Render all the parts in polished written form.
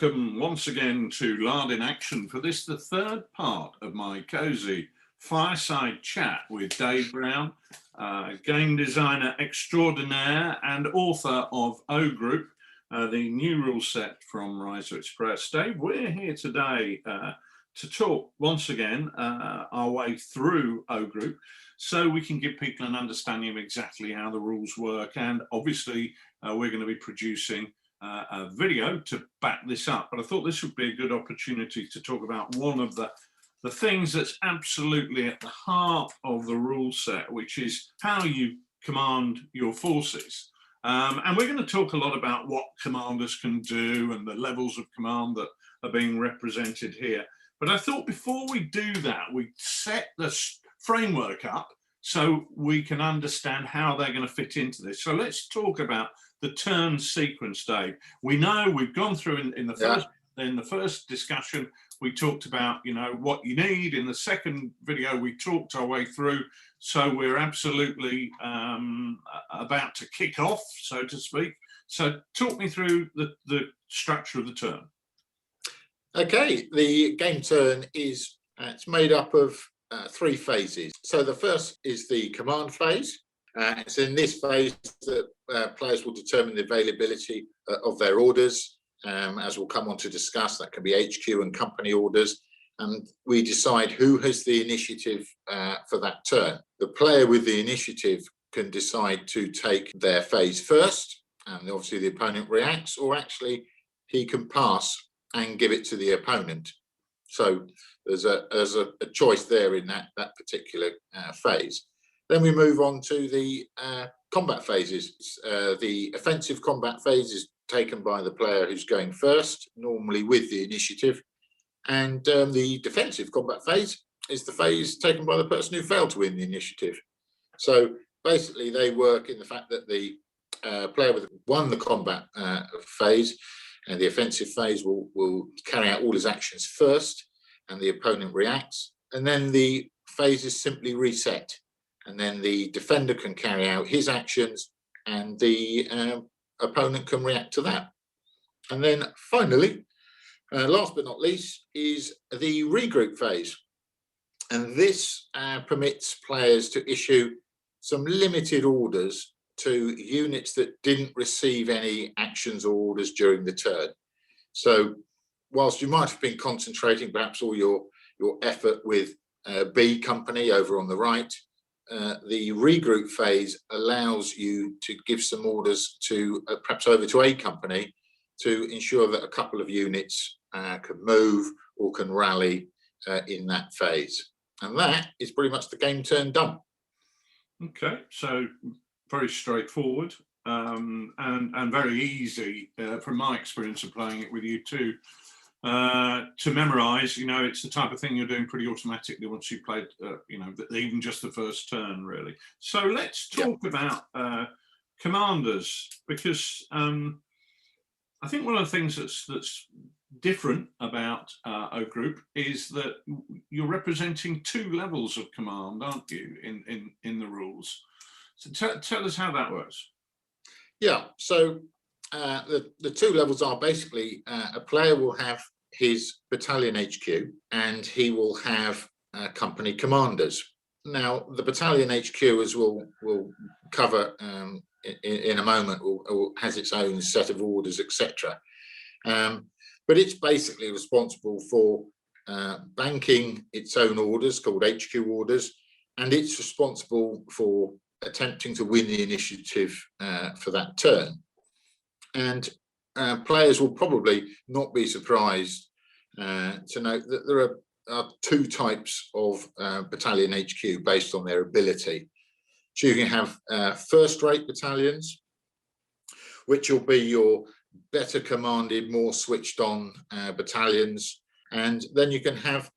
welcome once again to Lard in Action for this, the third part of my cosy fireside chat with Dave Brown, game designer extraordinaire and author of O Group, the new rule set from Riser Express. Dave, we're here today to talk once again our way through O Group so we can give people an understanding of exactly how the rules work, and obviously we're going to be producing a video to back this up. But I thought this would be a good opportunity to talk about one of the things that's absolutely at the heart of the rule set, which is how you command your forces. And we're going to talk a lot about what commanders can do and the levels of command that are being represented here. But I thought before we do that, we set the framework up so we can understand how they're going to fit into this. So let's talk about the turn sequence, Dave. We know we've gone through in the first discussion, we talked about, you know, what you need. In the second video, we talked our way through. So we're absolutely about to kick off, so to speak. So talk me through the structure of the turn. Okay, the game turn is it's made up of three phases. So the first is the command phase. It's in this phase that players will determine the availability of their orders. As we'll come on to discuss, that can be HQ and company orders. And we decide who has the initiative for that turn. The player with the initiative can decide to take their phase first, and obviously the opponent reacts, or actually he can pass and give it to the opponent. So there's a choice there in that particular phase. Then we move on to the combat phases. The offensive combat phase is taken by the player who's going first, normally with the initiative. And the defensive combat phase is the phase taken by the person who failed to win the initiative. So basically they work in the fact that the player with won the combat phase and the offensive phase will carry out all his actions first, and the opponent reacts. And then the phase is simply reset. And then the defender can carry out his actions and the opponent can react to that. And then finally, last but not least, is the regroup phase. And this permits players to issue some limited orders to units that didn't receive any actions or orders during the turn. So whilst you might have been concentrating perhaps all your effort with B company over on the right, the regroup phase allows you to give some orders to perhaps over to A company to ensure that a couple of units can move or can rally in that phase. And that is pretty much the game turn done. Okay, so very straightforward and very easy from my experience of playing it with you too. To memorize, you know, it's the type of thing you're doing pretty automatically once you've played, you know, even just the first turn, really. So let's talk about commanders, because I think one of the things that's different about O Group is that you're representing two levels of command, aren't you, in the rules? So tell us how that works. Yeah, so the two levels are basically a player will have his battalion HQ and he will have company commanders. Now, the battalion HQ, as we'll cover in a moment, has its own set of orders, etc. But it's basically responsible for banking its own orders, called HQ orders, and it's responsible for attempting to win the initiative for that turn. And players will probably not be surprised to note that there are two types of battalion HQ based on their ability. So you can have first-rate battalions, which will be your better commanded, more switched on battalions. And then you can have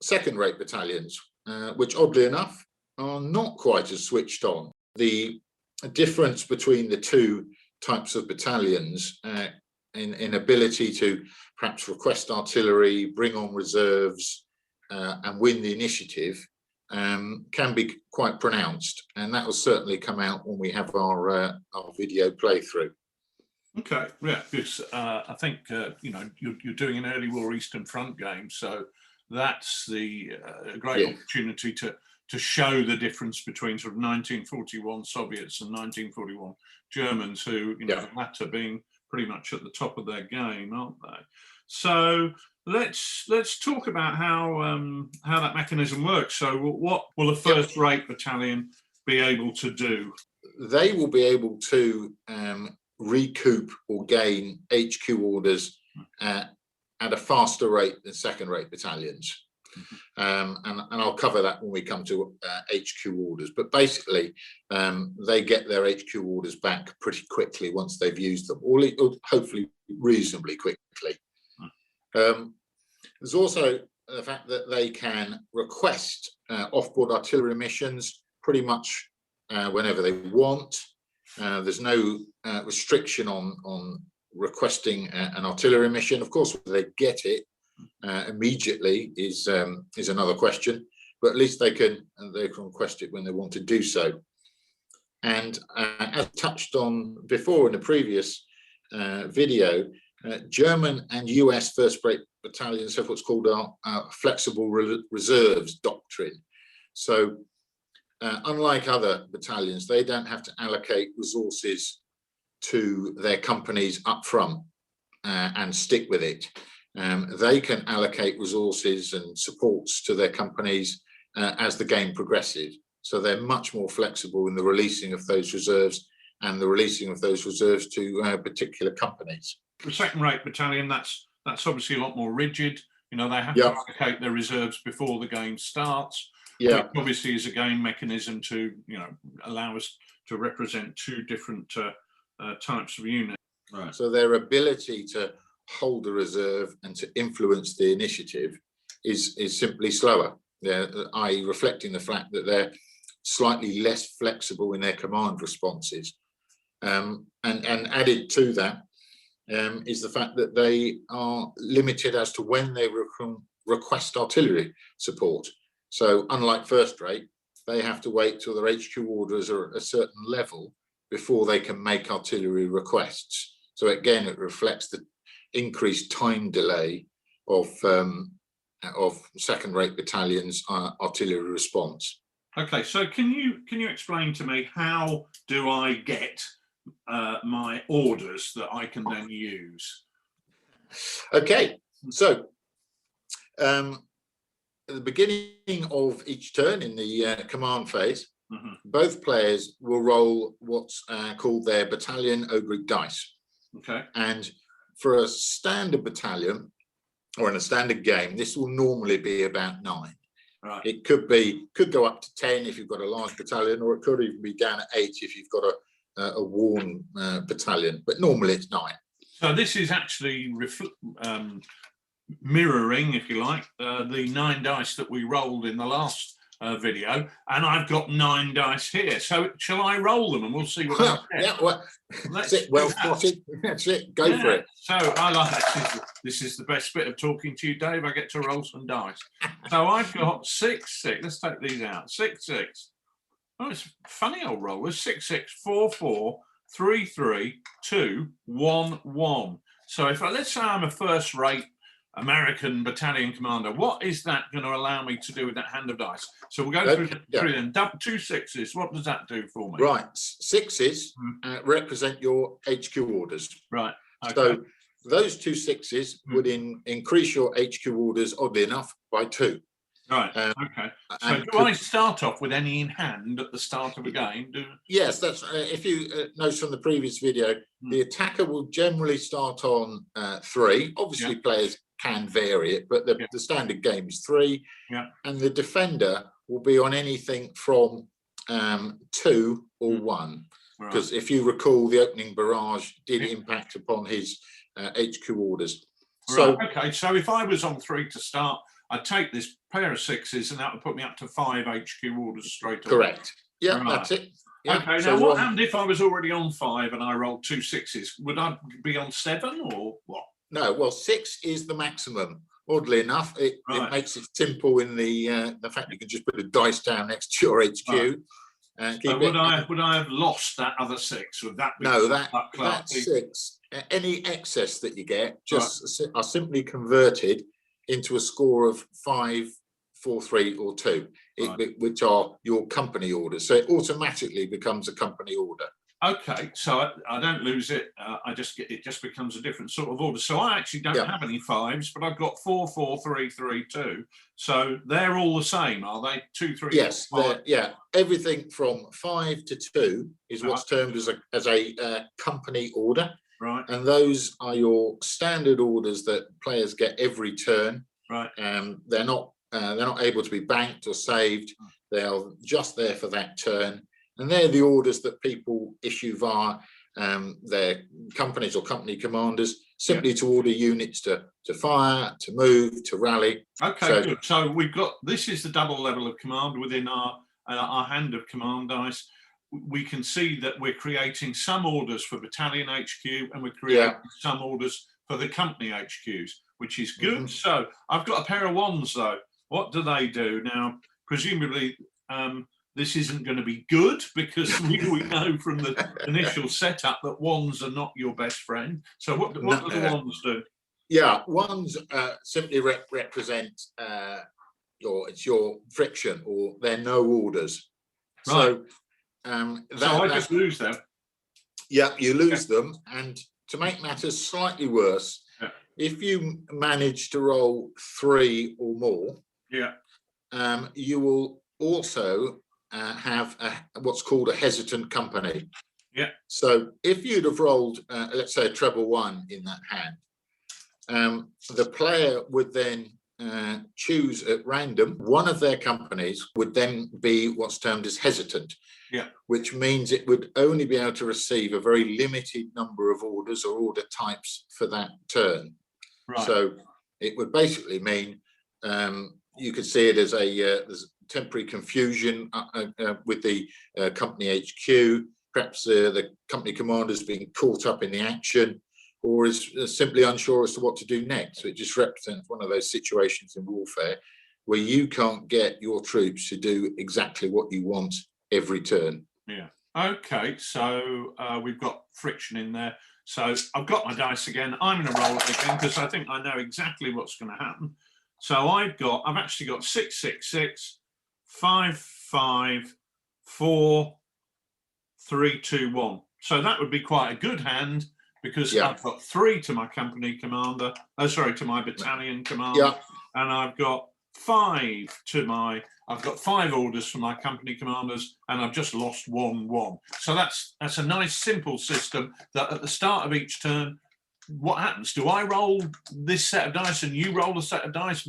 second-rate battalions, which oddly enough are not quite as switched on. The difference between the two types of battalions in ability to perhaps request artillery, bring on reserves, and win the initiative can be quite pronounced, and that will certainly come out when we have our video playthrough. Okay, yeah, because I think you know, you're doing an early war Eastern Front game, so that's the great Yeah. opportunity to show the difference between sort of 1941 Soviets and 1941 Germans, who, you know, Yeah. the latter being pretty much at the top of their game, aren't they? So let's talk about how that mechanism works. So what will a first-rate battalion be able to do? They will be able to recoup or gain HQ orders at a faster rate than second-rate battalions. And I'll cover that when we come to HQ orders. But basically, they get their HQ orders back pretty quickly once they've used them, or hopefully reasonably quickly. There's also the fact that they can request off-board artillery missions pretty much whenever they want. There's no restriction on requesting an artillery mission. Of course, whether they get it immediately is another question, but at least they can request it when they want to do so. And as touched on before in the previous video, German and US first-rate battalions have what's called our flexible reserves doctrine. So unlike other battalions, they don't have to allocate resources to their companies up front and stick with it. They can allocate resources and supports to their companies as the game progresses. So they're much more flexible in the releasing of those reserves and the releasing of those reserves to particular companies. The second-rate battalion, that's obviously a lot more rigid. You know, they have to allocate their reserves before the game starts. Yeah, which obviously is a game mechanism to, you know, allow us to represent two different types of units. right. So their ability to hold a reserve and to influence the initiative is simply slower, i.e. reflecting the fact that they're slightly less flexible in their command responses. And added to that is the fact that they are limited as to when they request artillery support. So unlike first rate, they have to wait till their HQ orders are at a certain level before they can make artillery requests. So again, it reflects the increased time delay of second-rate battalions' artillery response. Okay, so can you explain to me, how do I get my orders that I can then use? Okay, so at the beginning of each turn in the command phase, both players will roll what's called their battalion O group dice. Okay. And for a standard battalion or in a standard game, this will normally be about 9. Right. It could go up to 10 if you've got a large battalion, or it could even be down at 8 if you've got a worn battalion. But normally it's 9. So this is actually mirroring, if you like, the 9 dice that we rolled in the last video, and I've got 9 dice here. So shall I roll them and we'll see what I get? Yeah, well, that's it. Well spotted. That's it. Go for it. So I like this is the best bit of talking to you, Dave. I get to roll some dice. So I've got 6, 6. Let's take these out. 6, 6. Oh, it's a funny old roll. It's 6, 6, 4, 4, 3, 3, 2, 1, 1. So if let's say I'm a first-rate American battalion commander, what is that going to allow me to do with that hand of dice? So we'll go through them. 2 6s. What does that do for me? Right, 6s represent your HQ orders. Right. Okay. So those 2 6s would increase your HQ orders, oddly enough, by 2. Right. Okay. So do I start off with any in hand at the start of a game? Yes, that's if you notice from the previous video, the attacker will generally start on 3. Obviously, players can vary it, but the standard game is 3. Yeah. And the defender will be on anything from 2 or 1. Because if you recall, the opening barrage did impact upon his HQ orders. So, okay, so if I was on 3 to start, I'd take this pair of 6s and that would put me up to 5 HQ orders straight away. Correct. Yeah, that's it. Yeah. Okay, now what happened if I was already on 5 and I rolled 2 6s? Would I be on 7 or what? No, well, 6 is the maximum. Oddly enough, it makes it simple in the fact you can just put a dice down next to your HQ. So would I have lost that other 6? Would that be No, that class? 6, any excess that you get just are simply converted into a score of 5, 4, 3, or 2, which are your company orders. So it automatically becomes a company order. Okay, so I don't lose it. It just becomes a different sort of order. So I actually don't have any 5s, but I've got 4, 4, 3, 3, 2. So they're all the same, are they? 2, 3. Yes, 4, yeah. Everything from 5 to 2 is what's termed as a company order. Right. And those are your standard orders that players get every turn. Right. They're not able to be banked or saved. They're just there for that turn. And they're the orders that people issue via their companies or company commanders, simply to order units to fire, to move, to rally. Okay, good. So this is the double level of command within our hand of command dice. We can see that we're creating some orders for battalion HQ and we're creating some orders for the company HQs, which is good. So I've got a pair of wands though. What do they do? Now, presumably, this isn't going to be good because we know from the initial setup that wands are not your best friend. So what do the wands do? Yeah, wands simply represent your friction, or they're no orders. Right. So I just lose them. Yeah, you lose them. And to make matters slightly worse, if you manage to roll 3 or more, you will also have what's called a hesitant company. Yeah. So if you'd have rolled, let's say, a treble 1 in that hand, the player would then choose at random. One of their companies would then be what's termed as hesitant, which means it would only be able to receive a very limited number of orders or order types for that turn. Right. So it would basically mean you could see it as there's temporary confusion with the company HQ, perhaps the company commander's being caught up in the action, or is simply unsure as to what to do next. So it just represents one of those situations in warfare where you can't get your troops to do exactly what you want every turn. Yeah. Okay, so we've got friction in there. So I've got my dice again. I'm going to roll it again because I think I know exactly what's going to happen. So I've actually got 6, 6, 6, 5, 5, 4, 3, 2, 1. So that would be quite a good hand because I've got 3 to my company commander. To my battalion commander, and I've got 5 to I've got 5 orders for my company commanders, and I've just lost 1, 1. So that's a nice simple system that at the start of each turn, what happens? Do I roll this set of dice and you roll a set of dice?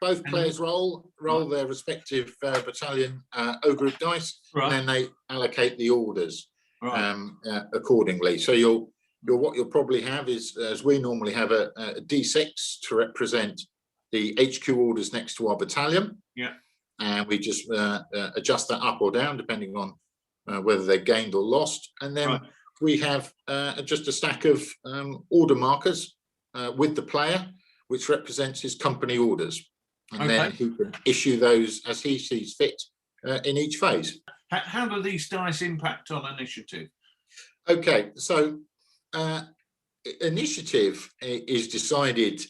Both players roll their respective battalion O group dice, and then they allocate the orders accordingly. So what you'll probably have is, as we normally have, a D6 to represent the HQ orders next to our battalion. Yeah. And we just adjust that up or down depending on whether they're gained or lost. And then we have just a stack of order markers with the player, which represents his company orders. And then he can issue those as he sees fit in each phase. How do these dice impact on initiative? Okay, so initiative is decided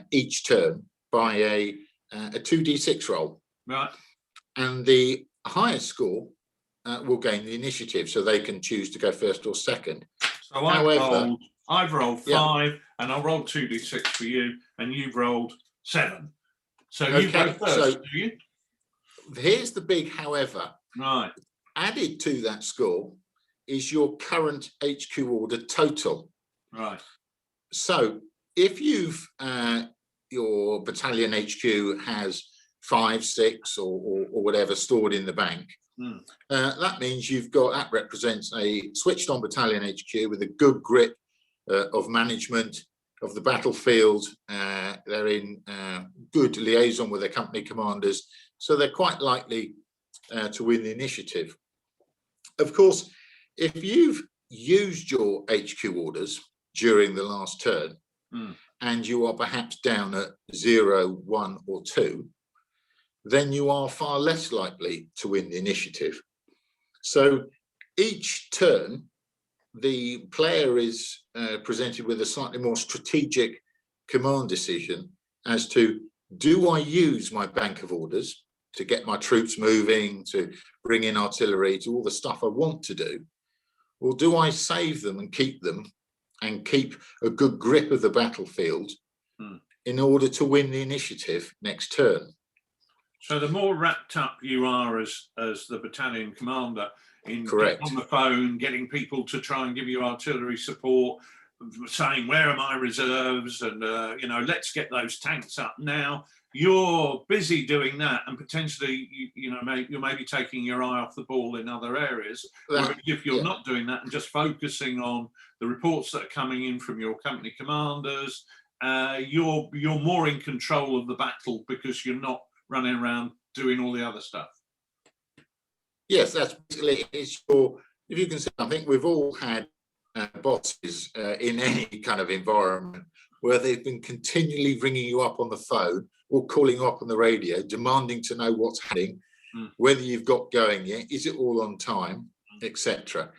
each turn by a 2d6 roll. Right. And the highest score will gain the initiative, so they can choose to go first or second. So I've rolled 5, and I'll roll 2d6 for you, and you've rolled 7. So you go first, do you? Here's the big however. Right. Added to that score is your current HQ order total. Right. So if you've your battalion HQ has 5, 6 or whatever stored in the bank, that means that represents a switched on battalion HQ with a good grip of management of the battlefield. They're in good liaison with their company commanders, so they're quite likely to win the initiative. Of course, if you've used your HQ orders during the last turn and you are perhaps down at 0, 1 or 2, then you are far less likely to win the initiative. So each turn, the player is presented with a slightly more strategic command decision as to, do I use my bank of orders to get my troops moving, to bring in artillery, to all the stuff I want to do? Or do I save them and keep a good grip of the battlefield in order to win the initiative next turn? So the more wrapped up you are as the battalion commander in Correct. on the phone, getting people to try and give you artillery support, saying, where are my reserves? And, let's get those tanks up now. You're busy doing that, and potentially, you're maybe taking your eye off the ball in other areas. Whereas if you're not doing that and just focusing on the reports that are coming in from your company commanders, you're more in control of the battle because you're not running around doing all the other stuff. Yes, that's basically if you can see, I think we've all had bosses in any kind of environment where they've been continually ringing you up on the phone or calling you up on the radio, demanding to know what's happening, whether you've got going yet, is it all on time, etc.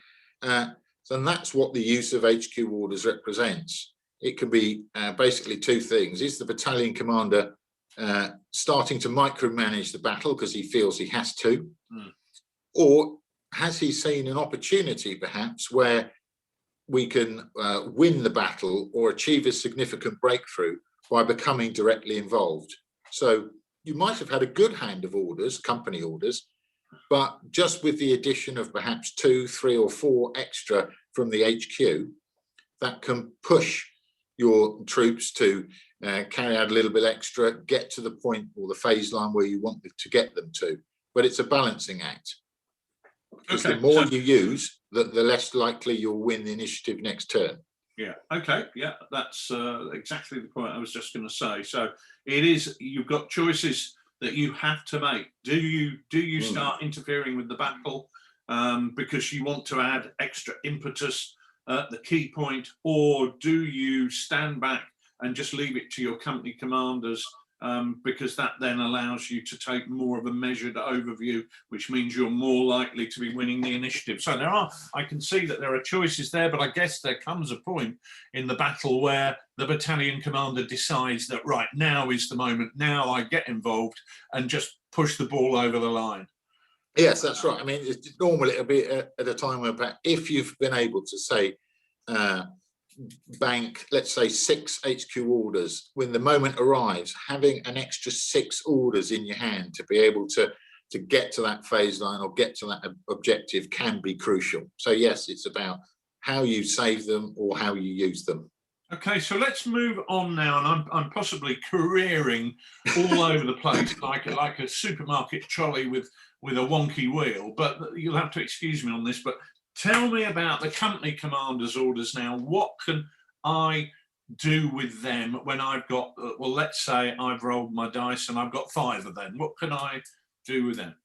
So that's what the use of HQ orders represents. It can be basically two things. Is the battalion commander starting to micromanage the battle because he feels he has to? Or has he seen an opportunity perhaps where we can win the battle or achieve a significant breakthrough by becoming directly involved? So you might have had a good hand of orders, company orders, but just with the addition of perhaps 2, 3 or 4 extra from the HQ, that can push your troops to carry out a little bit extra, get to the point or the phase line where you want to get them to. But it's a balancing act. Because the more you use, the less likely you'll win the initiative next turn. Yeah. Okay. Yeah, that's exactly the point I was just going to say. So it is. You've got choices that you have to make. Do you start interfering with the battle because you want to add extra impetus at the key point, or do you stand back and just leave it to your company commanders? Because that then allows you to take more of a measured overview, which means you're more likely to be winning the initiative. So I can see that there are choices there, but I guess there comes a point in the battle where the battalion commander decides that, right, now is the moment, now I get involved and just push the ball over the line. Yes, that's right. I mean, normally it'll be at a time where, if you've been able to say, bank, let's say 6 HQ orders, when the moment arrives, having an extra 6 orders in your hand to be able to get to that phase line or get to that objective can be crucial. So yes, it's about how you save them or how you use them. Okay, so let's move on now, and I'm possibly careering all over the place like a supermarket trolley with a wonky wheel, but you'll have to excuse me on this. But tell me about the company commander's orders now. What can I do with them when I've got, well, let's say I've rolled my dice and I've got 5 of them. What can I do with them?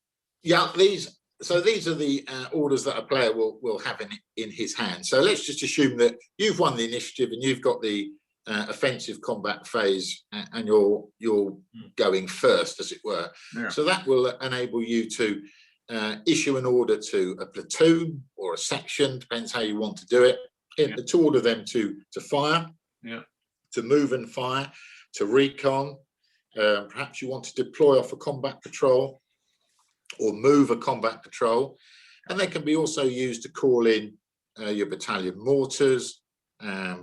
Yeah, these are the orders that a player will have in his hand. So let's just assume that you've won the initiative and you've got the offensive combat phase, and you're going first, as it were. Yeah. So that will enable you to issue an order to a platoon or a section, depends how you want to do it, to order them to fire, to move and fire, to recon. Perhaps you want to deploy off a combat patrol or move a combat patrol, and they can be also used to call in your battalion mortars,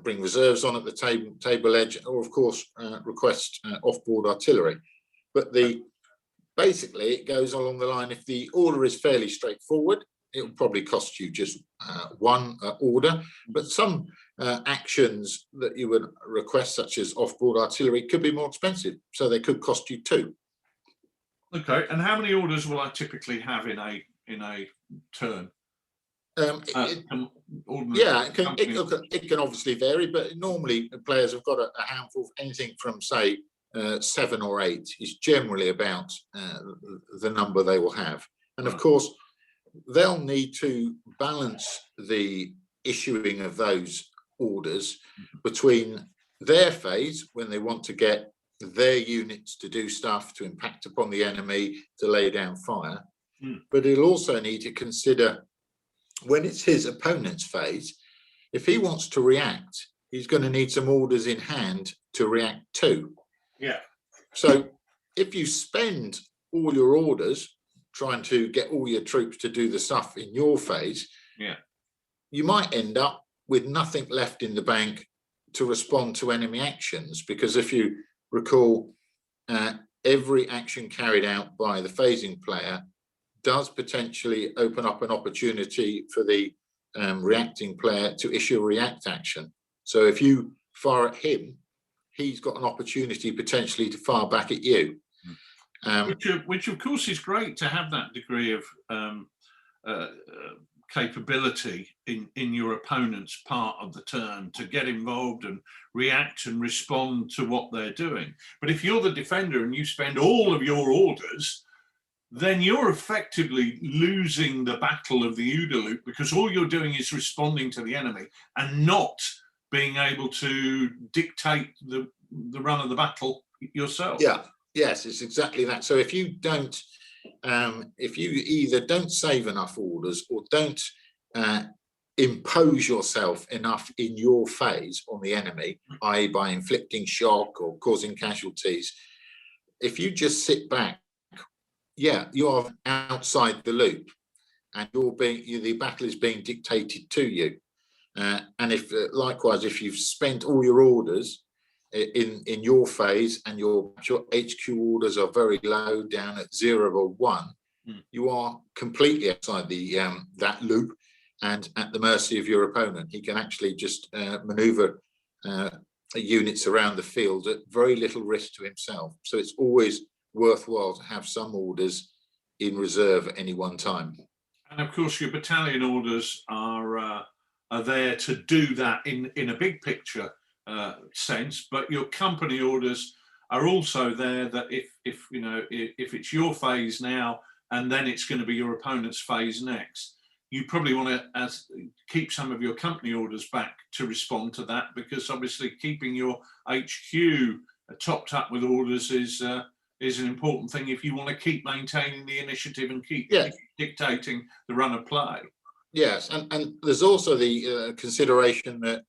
bring reserves on at the table edge, or of course request off-board artillery. But basically it goes along the line, if the order is fairly straightforward, it will probably cost you just 1 order, but some actions that you would request, such as off-board artillery, could be more expensive, so they could cost you 2. Okay, and how many orders will I typically have in a turn? It can obviously vary, but normally players have got a handful of anything from, say, 7 or 8 is generally about the number they will have. And of course, they'll need to balance the issuing of those orders between their phase, when they want to get their units to do stuff, to impact upon the enemy, to lay down fire. But he'll also need to consider, when it's his opponent's phase, if he wants to react, he's going to need some orders in hand to react to. Yeah. So if you spend all your orders trying to get all your troops to do the stuff in your phase, yeah, you might end up with nothing left in the bank to respond to enemy actions, because if you recall, every action carried out by the phasing player does potentially open up an opportunity for the reacting player to issue a react action. So if you fire at him, he's got an opportunity potentially to fire back at you. Which of course is great to have that degree of capability in your opponent's part of the turn to get involved and react and respond to what they're doing. But if you're the defender and you spend all of your orders, then you're effectively losing the battle of the OODA loop, because all you're doing is responding to the enemy and not being able to dictate the run of the battle yourself. Yeah, yes, it's exactly that. So if you don't, if you either don't save enough orders or don't impose yourself enough in your phase on the enemy, i.e. by inflicting shock or causing casualties, if you just sit back, yeah, you are outside the loop, and the battle is being dictated to you. And if likewise, if you've spent all your orders in your phase and your HQ orders are very low, down at 0 or 1, you are completely outside the that loop and at the mercy of your opponent. He can actually just maneuver units around the field at very little risk to himself. So it's always worthwhile to have some orders in reserve at any one time. And of course, your battalion orders are there to do that in a big picture sense, but your company orders are also there that if it's your phase now and then it's going to be your opponent's phase next, you probably want to keep some of your company orders back to respond to that, because obviously keeping your HQ topped up with orders is an important thing if you want to keep maintaining the initiative and keep dictating the run of play. Yes, and there's also the consideration that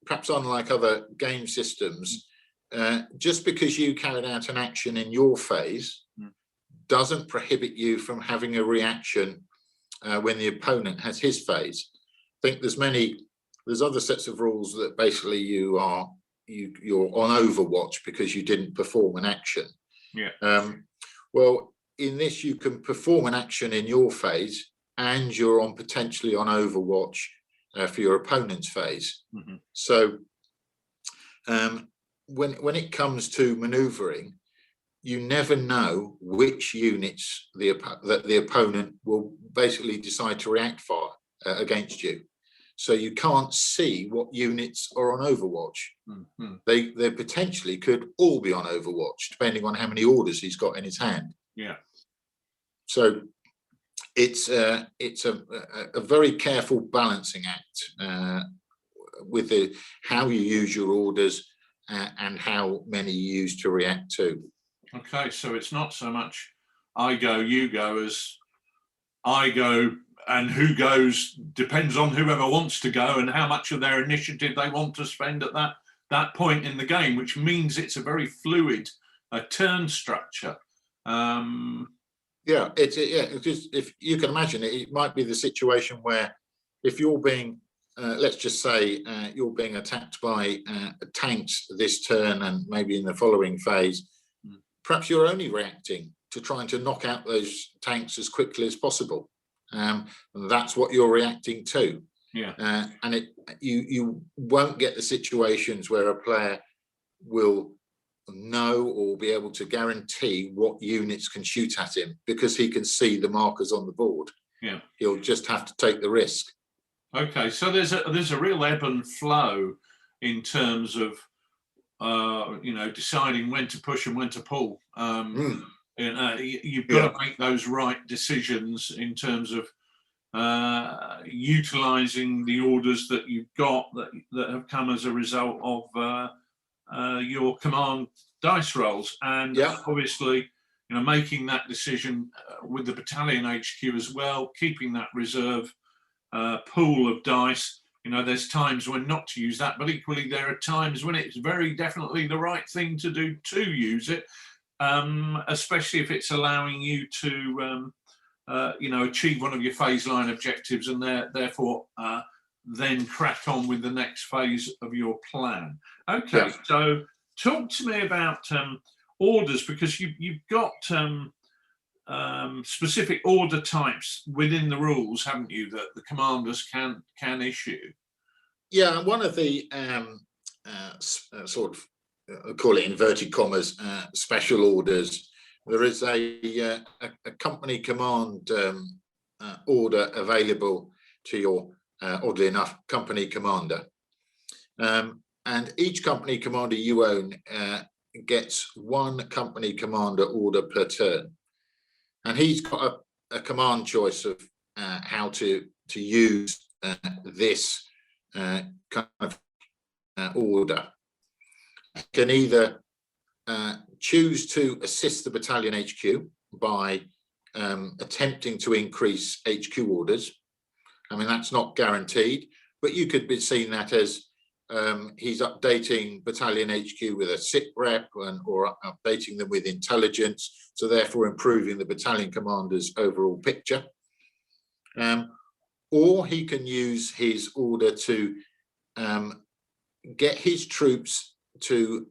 perhaps unlike other game systems, just because you carried out an action in your phase doesn't prohibit you from having a reaction when the opponent has his phase. I think there's other sets of rules that basically you're on Overwatch because you didn't perform an action. Yeah. Well, in this, you can perform an action in your phase and you're potentially on Overwatch for your opponent's phase. So when it comes to maneuvering, you never know which units that the opponent will basically decide to react for against you. So you can't see what units are on Overwatch. They potentially could all be on Overwatch, depending on how many orders he's got in his hand. Yeah. So it's a very careful balancing act with how you use your orders and how many you use to react to. Okay, so it's not so much I go, you go, as I go and who goes depends on whoever wants to go and how much of their initiative they want to spend at that point in the game, which means it's a very fluid turn structure. Yeah, because if you can imagine it might be the situation where if you're being, let's just say you're being attacked by tanks this turn and maybe in the following phase, perhaps you're only reacting to trying to knock out those tanks as quickly as possible. And that's what you're reacting to. Yeah. And you won't get the situations where a player will know or be able to guarantee what units can shoot at him because he can see the markers on the board. Yeah. He'll just have to take the risk. Okay, so there's a real ebb and flow in terms of deciding when to push and when to pull. You've got to make those right decisions in terms of utilizing the orders that you've got that have come as a result of your command dice rolls, and Yeah. obviously, making that decision with the battalion HQ as well, keeping that reserve pool of dice. There's times when not to use that, but equally there are times when it's very definitely the right thing to do to use it, especially if it's allowing you to, achieve one of your phase line objectives, and therefore then crack on with the next phase of your plan. Okay, so talk to me about orders, because you've got specific order types within the rules, haven't you, that the commanders can issue? Yeah, one of the sort of, call it inverted commas, special orders. There is a company command order available to your, oddly enough, company commander. And each company commander you own gets one company commander order per turn. And he's got a command choice of how to use this kind of order. You can either choose to assist the battalion HQ by attempting to increase HQ orders. I mean, that's not guaranteed, but you could be seeing that as he's updating battalion HQ with a sit rep or updating them with intelligence, so therefore improving the battalion commander's overall picture. Or he can use his order to get his troops to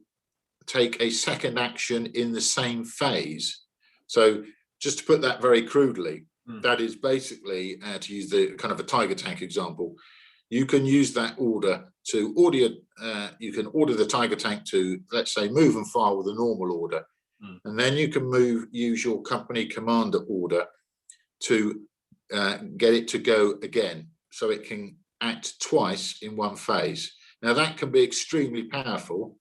take a second action in the same phase. So just to put that very crudely, that is basically, to use the kind of a tiger tank example, you can use that order to order, you can order the tiger tank to, let's say, move and fire with a normal order. And then you can use your company commander order to get it to go again, so it can act twice in one phase. Now that can be extremely powerful,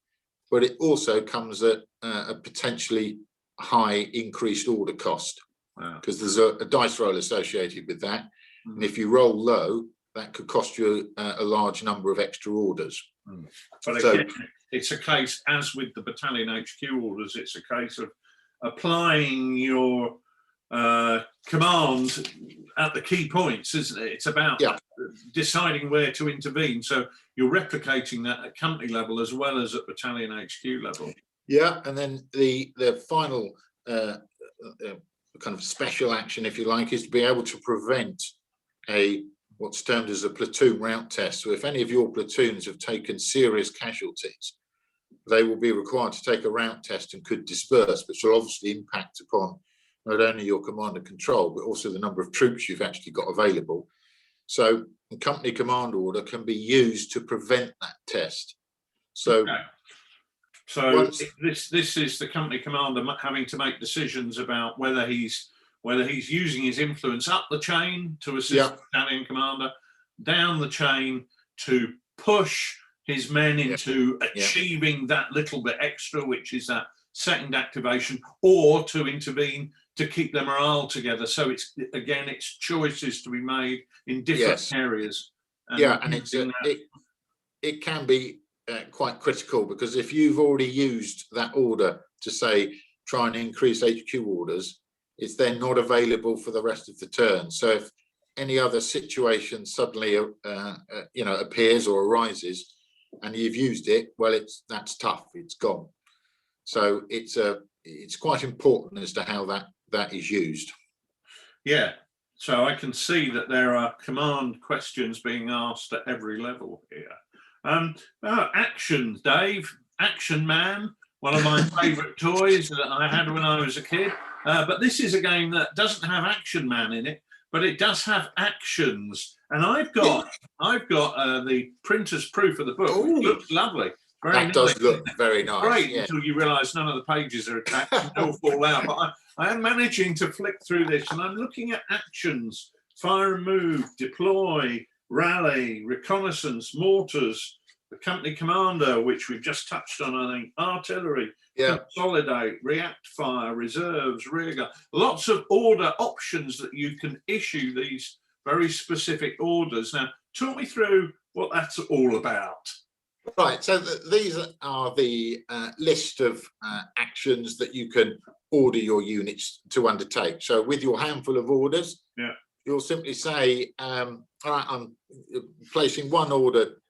but it also comes at a potentially high increased order cost, because there's a dice roll associated with that. And if you roll low, that could cost you a large number of extra orders. But again, it's a case, as with the battalion HQ orders, it's a case of applying your command at the key points, isn't it? It's about deciding where to intervene. So you're replicating that at company level as well as at battalion HQ level. Yeah, and then the final kind of special action, if you like, is to be able to prevent what's termed as a platoon rout test. So if any of your platoons have taken serious casualties, they will be required to take a rout test and could disperse, which will obviously impact upon not only your command and control, but also the number of troops you've actually got available. So the company command order can be used to prevent that test. So, this is the company commander having to make decisions about whether he's using his influence up the chain to assist the battalion commander, down the chain to push his men into achieving that little bit extra, which is that second activation, or to intervene to keep their morale together. So it's choices to be made in different areas. And it can be quite critical, because if you've already used that order to say try and increase HQ orders, it's then not available for the rest of the turn. So if any other situation suddenly appears or arises and you've used it, well, that's tough, it's gone. So it's quite important as to how that is used. Yeah, so I can see that there are command questions being asked at every level here. Actions, Dave, Action Man, one of my favourite toys that I had when I was a kid. But this is a game that doesn't have Action Man in it, but it does have actions. And I've got the printer's proof of the book, which looks lovely. That does look very nice. Great, until you realise none of the pages are attached and they'll fall out. But I am managing to flick through this, and I'm looking at actions: fire and move, deploy, rally, reconnaissance, mortars, the company commander, which we've just touched on, I think, artillery, consolidate, react fire, reserves, rearguard. Lots of order options that you can issue these very specific orders. Now, talk me through what that's all about. Right, so these are the list of actions that you can order your units to undertake. So with your handful of orders, Yeah. you'll simply say, all right, I'm placing one order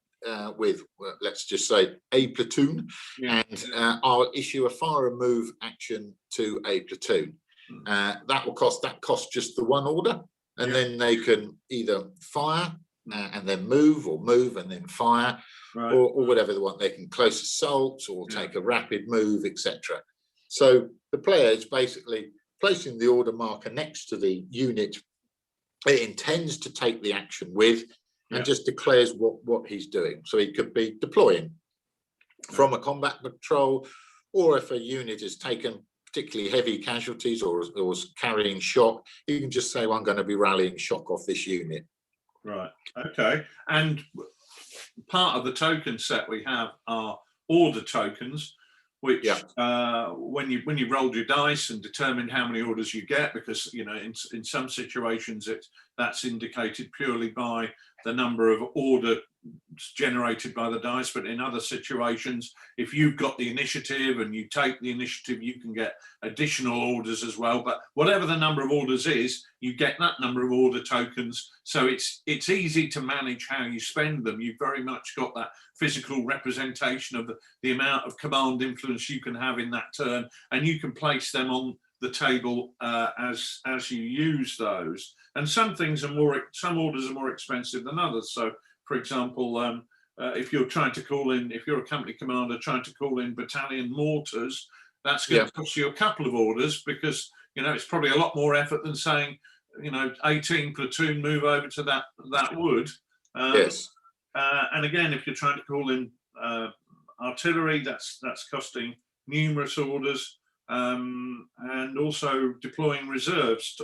with, let's just say, a platoon, Yeah. and I'll issue a fire and move action to a platoon. That costs just the one order, and then they can either fire and then move, or move and then fire, Right. or whatever they want. They can close assault or take a rapid move, etc. So the player is basically placing the order marker next to the unit it intends to take the action with, and just declares what he's doing. So he could be deploying from a combat patrol, or if a unit has taken particularly heavy casualties or is carrying shock, you can just say, well, I'm going to be rallying shock off this unit. Right. Okay. And part of the token set we have are order tokens, which when you rolled your dice and determined how many orders you get, because in some situations that's indicated purely by the number of orders generated by the dice, but in other situations, if you've got the initiative and you take the initiative, you can get additional orders as well. But whatever the number of orders is, you get that number of order tokens. So it's easy to manage how you spend them. You've very much got that physical representation of the amount of command influence you can have in that turn, and you can place them on the table as you use those. And some orders are more expensive than others. So, for example, if you're if you're a company commander trying to call in battalion mortars, that's going to cost you a couple of orders, because it's probably a lot more effort than saying 18 platoon move over to that wood. Yes. And again, if you're trying to call in artillery, that's costing numerous orders, and also deploying reserves.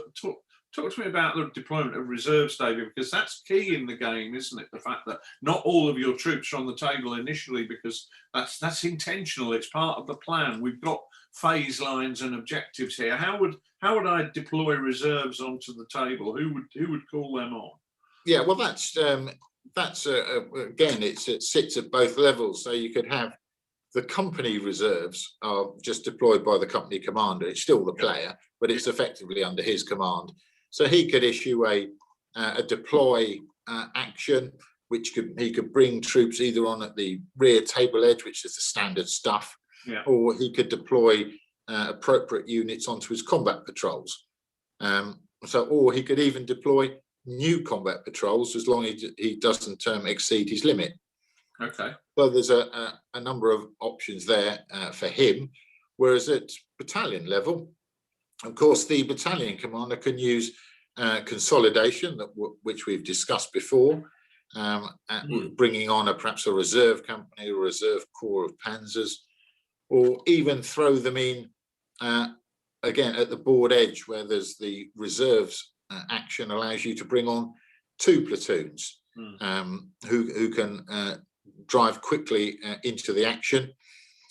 Talk to me about the deployment of reserves, David, because that's key in the game, isn't it? The fact that not all of your troops are on the table initially, because that's intentional. It's part of the plan. We've got phase lines and objectives here. How would I deploy reserves onto the table? Who would call them on? Yeah, well, that's again, it sits at both levels. So you could have the company reserves are just deployed by the company commander. It's still the player, but it's effectively under his command. So he could issue a deploy action, which he could bring troops either on at the rear table edge, which is the standard stuff, or he could deploy appropriate units onto his combat patrols. Or he could even deploy new combat patrols, as long as he doesn't exceed his limit. Okay. So there's a number of options there for him. Whereas at battalion level, of course, the battalion commander can use consolidation, which we've discussed before, bringing on perhaps a reserve company or reserve corps of panzers, or even throw them in again at the board edge, where there's the reserves action allows you to bring on 2 platoons who can drive quickly into the action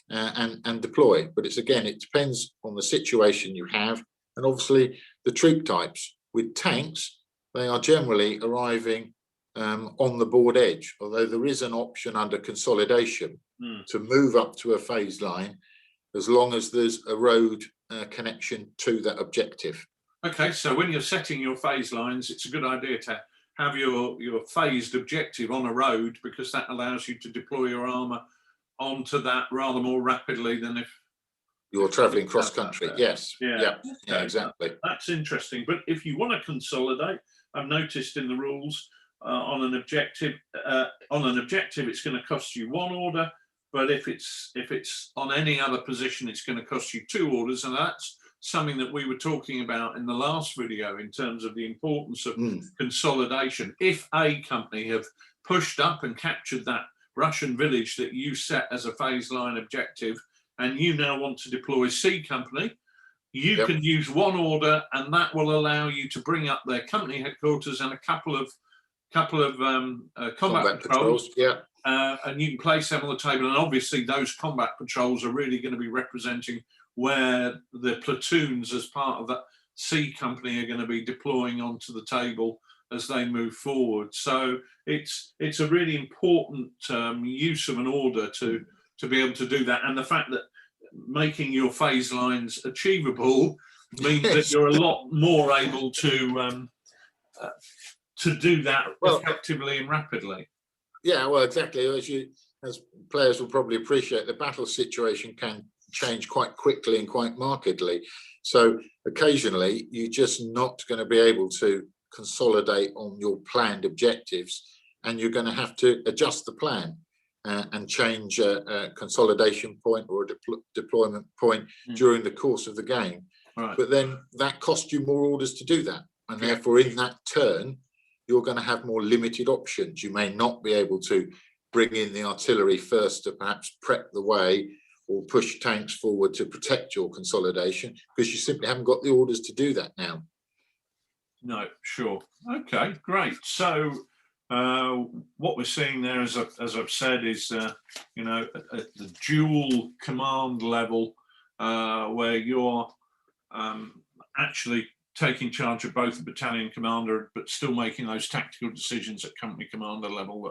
and deploy. But it depends on the situation you have, and obviously the troop types. With tanks, they are generally arriving on the board edge, although there is an option under consolidation to move up to a phase line, as long as there's a road connection to that objective. Okay, so when you're setting your phase lines, it's a good idea to have your phased objective on a road, because that allows you to deploy your armor onto that rather more rapidly than if you're traveling cross country. Yes. Yeah, exactly. That's interesting. But if you want to consolidate, I've noticed in the rules on an objective, it's going to cost you 1 order. But if it's on any other position, it's going to cost you 2 orders, and that's something that we were talking about in the last video in terms of the importance of consolidation. If a company have pushed up and captured that Russian village that you set as a phase line objective, and you now want to deploy C company, you can use 1 order, and that will allow you to bring up their company headquarters and a couple of combat patrols. And you can place them on the table, and obviously those combat patrols are really going to be representing where the platoons as part of that C company are going to be deploying onto the table as they move forward. So it's a really important use of an order to be able to do that. And the fact that making your phase lines achievable means that Yes. you're a lot more able to do that effectively and rapidly. Yeah, well, exactly. As players will probably appreciate, the battle situation can change quite quickly and quite markedly. So occasionally, you're just not going to be able to consolidate on your planned objectives, and you're going to have to adjust the plan and change a consolidation point or a deployment point during the course of the game. Right. But then that costs you more orders to do that, and therefore in that turn, you're going to have more limited options. You may not be able to bring in the artillery first to perhaps prep the way or push tanks forward to protect your consolidation, because you simply haven't got the orders to do that now. No, sure. Okay, great. So what we're seeing there, as I've said, is you know, at the dual command level, where you're actually taking charge of both the battalion commander, but still making those tactical decisions at company commander level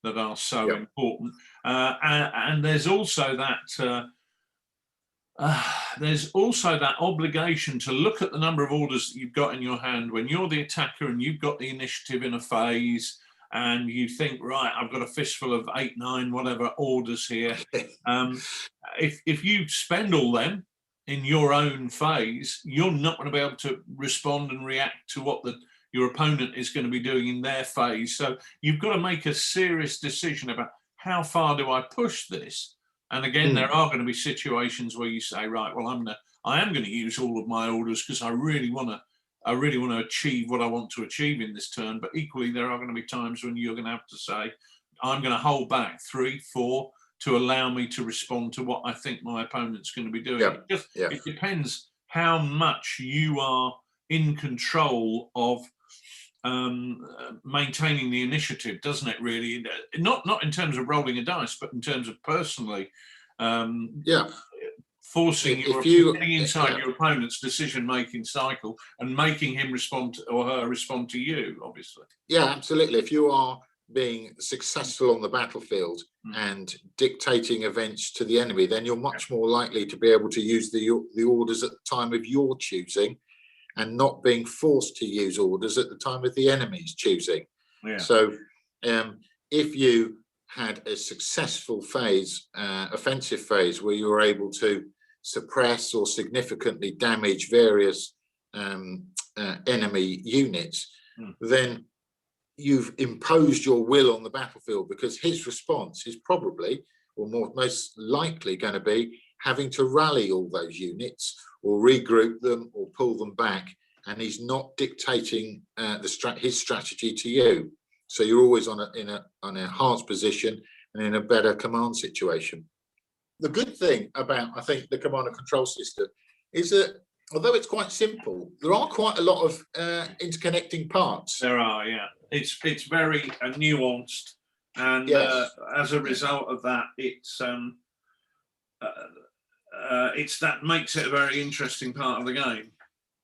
that are so important. And there's also that obligation to look at the number of orders that you've got in your hand when you're the attacker and you've got the initiative in a phase, and you think, right, I've got a fistful of 8, 9, whatever orders here. If you spend all them in your own phase, you're not going to be able to respond and react to what your opponent is going to be doing in their phase. So you've got to make a serious decision about how far do I push this. And again, there are going to be situations where you say, right, well, I am going to use all of my orders because I really want to achieve what I want to achieve in this turn. But equally, there are going to be times when you're going to have to say, I'm going to hold back 3, 4 to allow me to respond to what I think my opponent's going to be doing. It depends how much you are in control of maintaining the initiative, doesn't it, really? Not in terms of rolling a dice, but in terms of personally forcing getting inside your opponent's decision-making cycle and making him respond or her respond to you, obviously. Yeah, absolutely. If you are being successful on the battlefield and dictating events to the enemy, then you're much more likely to be able to use the orders at the time of your choosing, and not being forced to use orders at the time of the enemy's choosing. So if you had a successful phase, offensive phase, where you were able to suppress or significantly damage various enemy units, then you've imposed your will on the battlefield, because his response is probably, or most likely, going to be having to rally all those units or regroup them or pull them back, and he's not dictating his strategy to you. So you're always on a enhanced position and in a better command situation. The good thing about, I think, the command and control system is that although it's quite simple, there are quite a lot of interconnecting parts. There are, yeah. It's very nuanced, and as a result of that, it's that makes it a very interesting part of the game.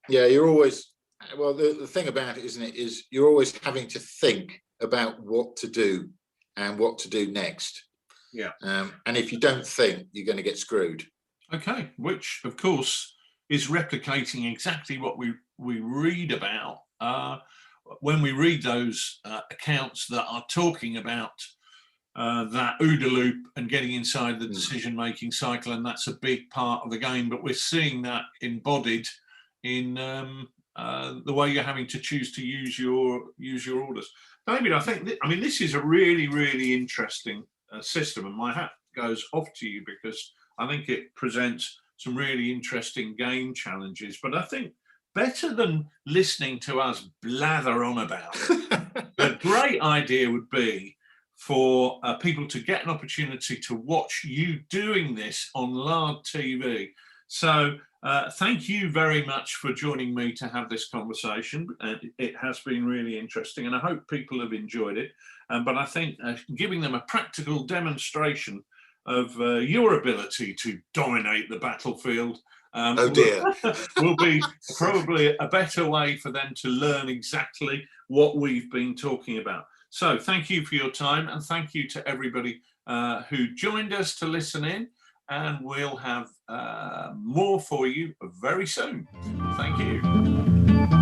Yeah, you're always, well, the thing about it, isn't it, is you're always having to think about what to do and what to do next. Yeah. And if you don't think, you're going to get screwed. Okay, which of course is replicating exactly what we read about when we read those accounts that are talking about that OODA loop and getting inside the decision-making cycle, and that's a big part of the game. But we're seeing that embodied in the way you're having to choose to use your orders. David, I think this is a really, really interesting system, and my hat goes off to you, because I think it presents some really interesting game challenges. But I think better than listening to us blather on about it, a great idea would be for people to get an opportunity to watch you doing this on Lard TV. So thank you very much for joining me to have this conversation. It has been really interesting, and I hope people have enjoyed it. But I think giving them a practical demonstration of your ability to dominate the battlefield Oh dear. will be probably a better way for them to learn exactly what we've been talking about. So thank you for your time, and thank you to everybody who joined us to listen in, and we'll have more for you very soon. Thank you.